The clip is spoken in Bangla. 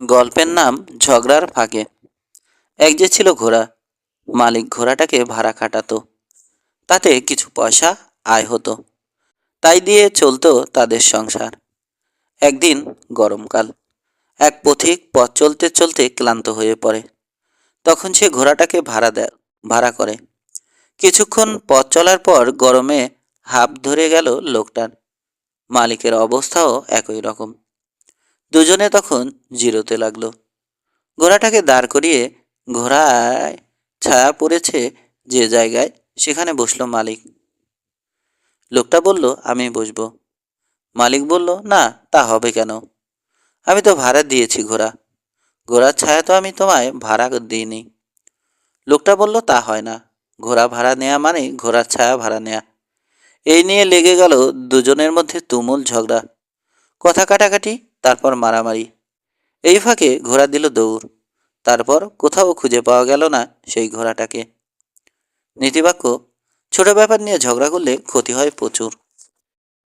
গল্পের নাম ঝগড়ার ফাঁকে। এক যে ছিল ঘোড়া, মালিক ঘোড়াটাকে ভাড়া খাটাতো, তাতে কিছু পয়সা আয় হতো, তাই দিয়ে চলতো তাদের সংসার। একদিন গরমকাল, এক পথিক পথ চলতে চলতে ক্লান্ত হয়ে পড়ে। তখন সে ঘোড়াটাকে ভাড়া করে। কিছুক্ষণ পথ চলার পর গরমে হাঁপ ধরে গেল লোকটার। মালিকের অবস্থাও একই রকম। দুজনে তখন জিরোতে লাগলো। ঘোড়াটাকে দাঁড় করিয়ে ঘোড়ায় ছায়া পড়েছে যে জায়গায়, সেখানে বসলো মালিক। লোকটা বলল, আমি বসবো। মালিক বলল, না, তা হবে কেন? আমি তো ভাড়া দিয়েছি ঘোড়া, ঘোড়ার ছায়া তো আমি তোমায় ভাড়া দিইনি। লোকটা বলল, তা হয় না, ঘোড়া ভাড়া নেয়া মানে ঘোড়ার ছায়া ভাড়া নেয়া। এই নিয়ে লেগে গেল দুজনের মধ্যে তুমুল ঝগড়া, কথা কাটাকাটি, তারপর মারামারি। এই ফাঁকে ঘোড়া দিল দৌড়। তারপর কোথাও খুঁজে পাওয়া গেল না সেই ঘোড়াটাকে। নীতিবাক্য: ছোট ব্যাপার নিয়ে ঝগড়া করলে ক্ষতি হয় প্রচুর।